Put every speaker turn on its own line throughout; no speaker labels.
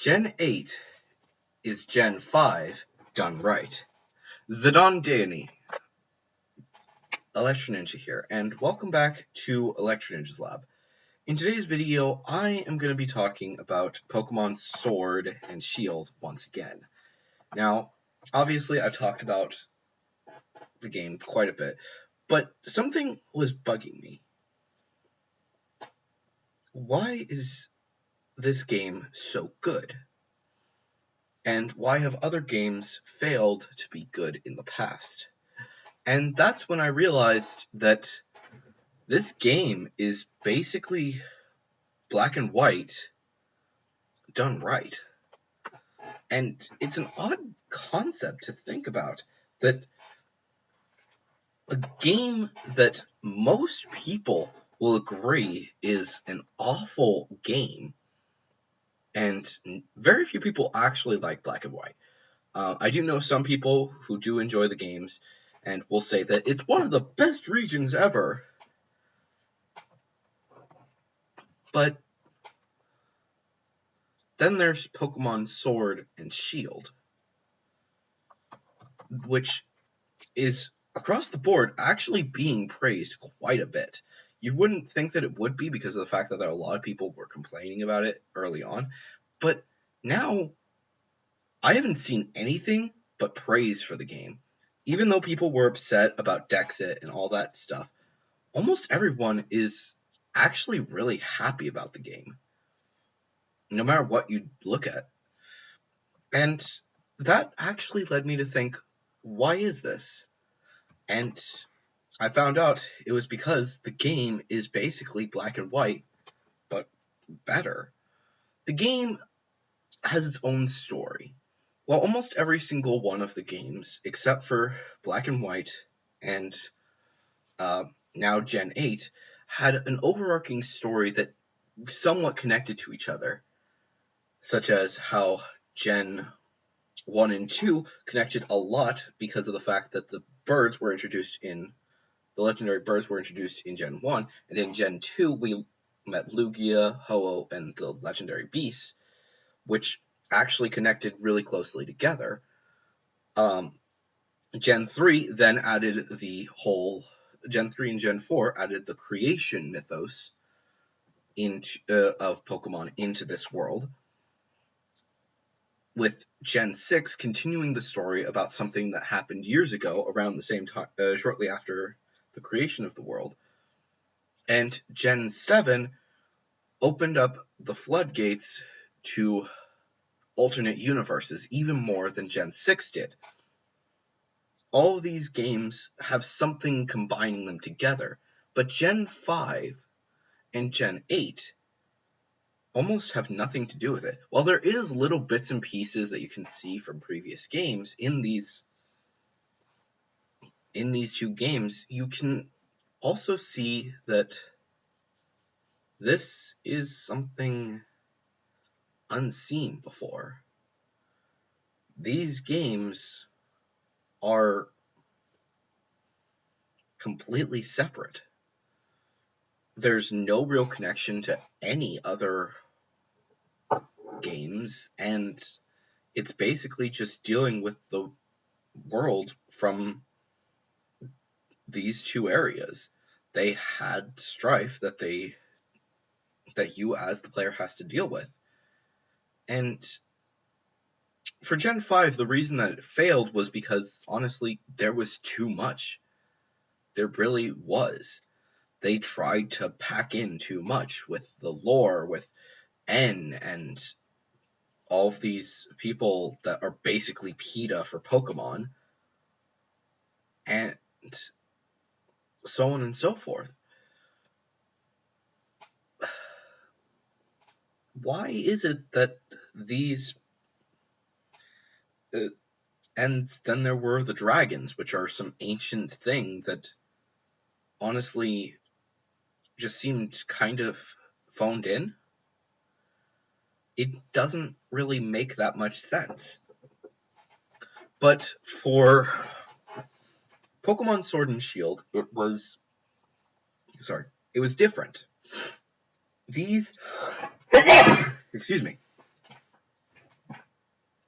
Gen 8 is Gen 5 done right. Zidane Dani, Electro Ninja here, and welcome back to Electro Ninja's Lab. In today's video, I am going to be talking about Pokemon Sword and Shield once again. Now, obviously I've talked about the game quite a bit, but something was bugging me. Why is this game so good? And why have other games failed to be good in the past? And that's when I realized that this game is basically black and white done right. And it's an odd concept to think about, that a game that most people will agree is an awful game, and very few people actually like black and white. I do know some people who do enjoy the games and will say that it's one of the best regions ever. But then there's Pokemon Sword and Shield, which is across the board actually being praised quite a bit. You wouldn't think that it would be because of the fact that there are a lot of people were complaining about it early on, but now I haven't seen anything but praise for the game. Even though people were upset about Dexit and all that stuff, almost everyone is actually really happy about the game, no matter what you look at. And that actually led me to think, why is this? And I found out it was because the game is basically black and white, but better. The game has its own story. While almost every single one of the games, except for Black and White and now Gen 8, had an overarching story that somewhat connected to each other, such as how Gen 1 and 2 connected a lot because of the fact that the legendary birds were introduced in Gen 1, and in Gen 2 we met Lugia, Ho-Oh, and the legendary beasts, which actually connected really closely together. Gen 3 then added Gen 3 and Gen 4 added the creation mythos of Pokemon into this world, with Gen 6 continuing the story about something that happened years ago around the same time, shortly after the creation of the world. And Gen 7 opened up the floodgates to alternate universes even more than Gen 6 did. All of these games have something combining them together, but Gen 5 and Gen 8 almost have nothing to do with it. While there is little bits and pieces that you can see from previous games in these two games, you can also see that this is something unseen before. These games are completely separate. There's no real connection to any other games, and it's basically just dealing with the world from these two areas. They had strife that you as the player has to deal with. And for Gen 5, the reason that it failed was because, honestly, there was too much. There really was. They tried to pack in too much with the lore, with N, and all of these people that are basically PETA for Pokemon, and so on and so forth. Why is it that these... and then there were the dragons, which are some ancient thing that honestly just seemed kind of phoned in. It doesn't really make that much sense. But for Pokemon Sword and Shield, it was different. These excuse me.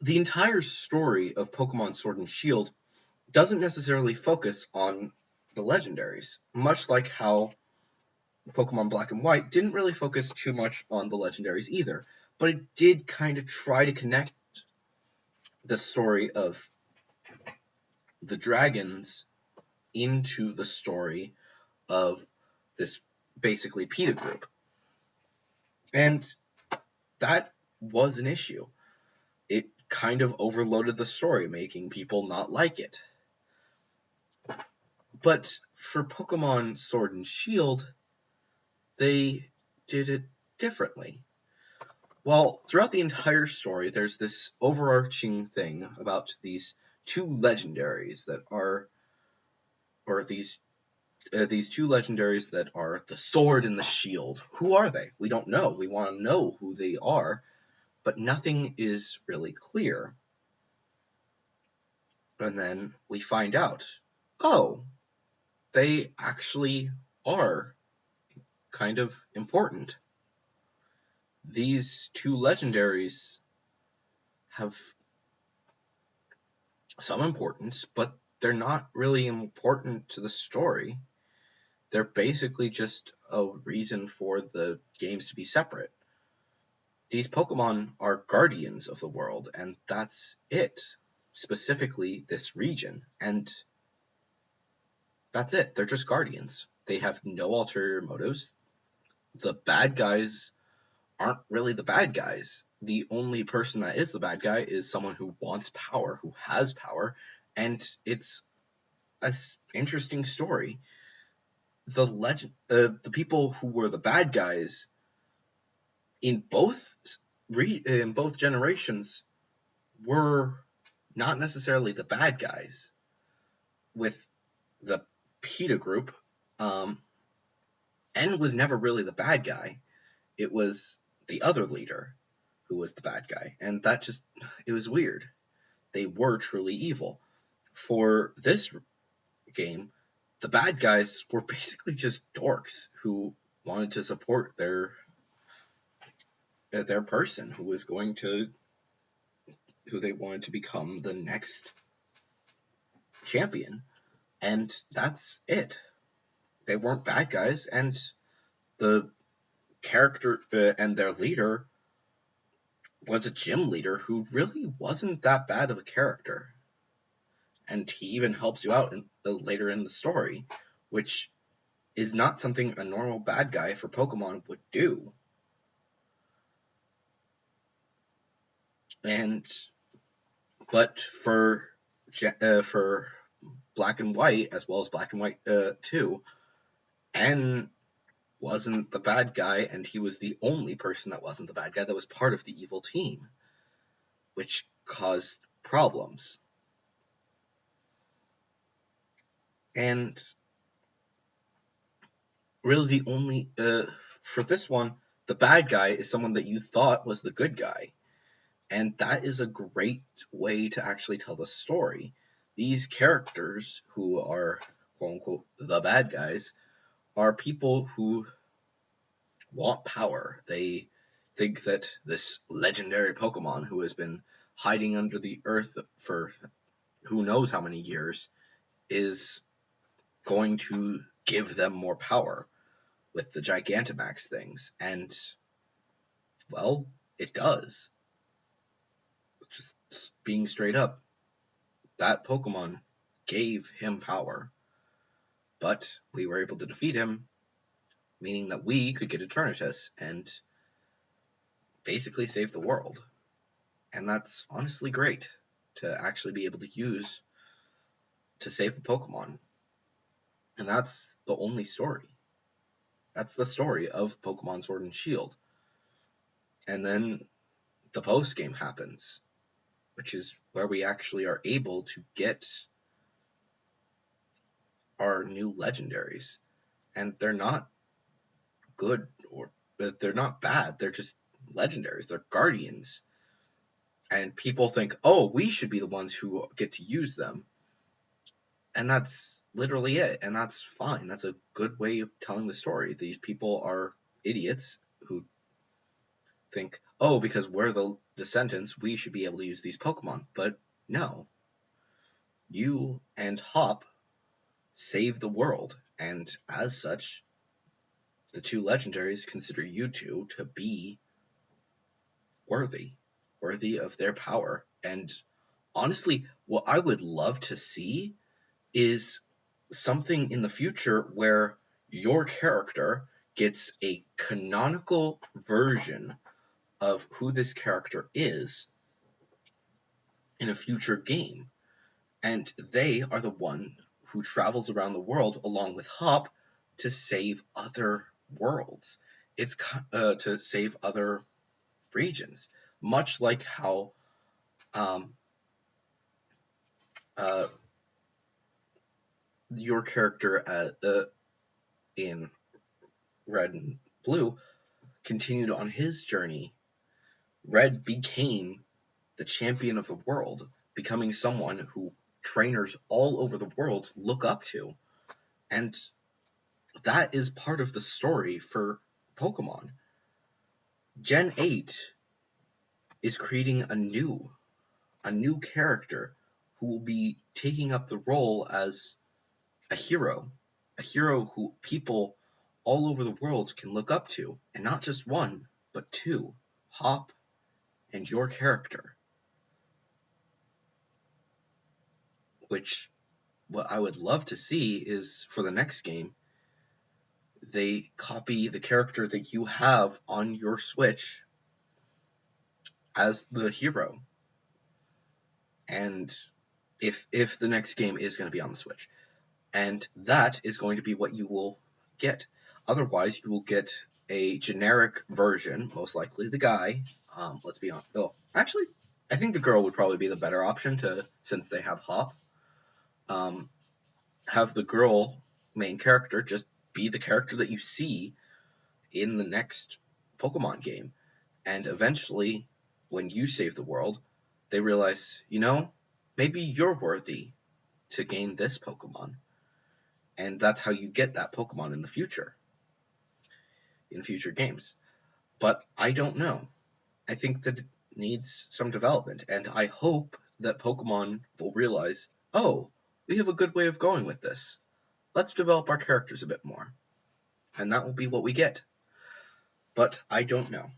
the entire story of Pokemon Sword and Shield doesn't necessarily focus on the legendaries, much like how Pokemon Black and White didn't really focus too much on the legendaries either, but it did kind of try to connect the story of the dragons into the story of this basically PETA group. And that was an issue. It kind of overloaded the story, making people not like it. But for Pokemon Sword and Shield, they did it differently. Well, throughout the entire story, there's this overarching thing about these two legendaries that are, or these two legendaries that are the Sword and the Shield. Who are they? We don't know. We want to know who they are, but nothing is really clear. And then we find out, oh, they actually are kind of important. These two legendaries have some importance, but they're not really important to the story. They're basically just a reason for the games to be separate. These Pokemon are guardians of the world, and that's it. Specifically, this region. And that's it. They're just guardians. They have no ulterior motives. The bad guys aren't really the bad guys. The only person that is the bad guy is someone who wants power, who has power, and it's an interesting story. The people who were the bad guys in both generations were not necessarily the bad guys. With the PETA group, N was never really the bad guy. It was the other leader who was the bad guy, and it was weird. They were truly evil. For this game, the bad guys were basically just dorks who wanted to support their person who they wanted to become the next champion. And that's it. They weren't bad guys, and the character and their leader was a gym leader who really wasn't that bad of a character. And he even helps you out later in the story, which is not something a normal bad guy for Pokemon would do. But for Black and White, as well as Black and White 2, N wasn't the bad guy, and he was the only person that wasn't the bad guy that was part of the evil team, which caused problems. And really the only, for this one, the bad guy is someone that you thought was the good guy. And that is a great way to actually tell the story. These characters who are, quote unquote, the bad guys, are people who want power. They think that this legendary Pokemon who has been hiding under the earth for who knows how many years is going to give them more power with the Gigantamax things. And, well, it does. Just being straight up, that Pokemon gave him power. But we were able to defeat him, meaning that we could get Eternatus and basically save the world. And that's honestly great to actually be able to use to save a Pokemon. And that's the only story. That's the story of Pokemon Sword and Shield. And then the post-game happens, which is where we actually are able to get our new legendaries. And they're not good, or they're not bad. They're just legendaries. They're guardians. And people think, oh, we should be the ones who get to use them. And that's literally it. And that's fine. That's a good way of telling the story. These people are idiots who think, oh, because we're the descendants, we should be able to use these Pokemon. But no, you and Hop saved the world, and as such, the two legendaries consider you two to be worthy of their power. And honestly, what I would love to see is something in the future where your character gets a canonical version of who this character is in a future game. And they are the one who travels around the world along with Hop to save other worlds. It's to save other regions, much like how uh, your character in Red and Blue continued on his journey. Red became the champion of the world, becoming someone who trainers all over the world look up to. And that is part of the story for Pokemon. Gen 8 is creating a new character who will be taking up the role as a hero who people all over the world can look up to, and not just one, but two, Hop and your character. Which, what I would love to see is, for the next game, they copy the character that you have on your Switch as the hero. And if the next game is going to be on the Switch. And that is going to be what you will get. Otherwise, you will get a generic version, most likely the guy. Let's be honest. Oh, actually, I think the girl would probably be the better option since they have Hop. Have the girl main character just be the character that you see in the next Pokemon game. And eventually, when you save the world, they realize, maybe you're worthy to gain this Pokemon. And that's how you get that Pokemon in the future, in future games. But I don't know. I think that it needs some development, and I hope that Pokemon will realize, oh, we have a good way of going with this. Let's develop our characters a bit more. And that will be what we get. But I don't know.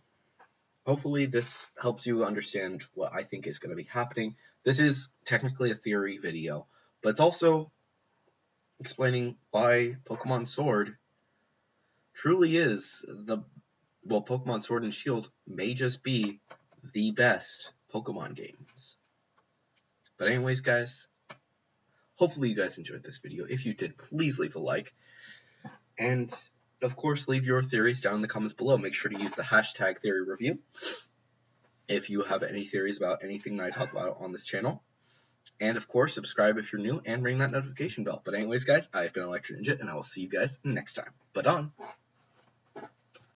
Hopefully this helps you understand what I think is going to be happening. This is technically a theory video, but it's also explaining why Pokemon Sword truly is Pokemon Sword and Shield may just be the best Pokemon games. But anyways, guys, hopefully you guys enjoyed this video. If you did, please leave a like. And, of course, leave your theories down in the comments below. Make sure to use the hashtag theory review if you have any theories about anything that I talk about on this channel. And, of course, subscribe if you're new and ring that notification bell. But anyways, guys, I've been Electric Ninja, and I will see you guys next time. But on.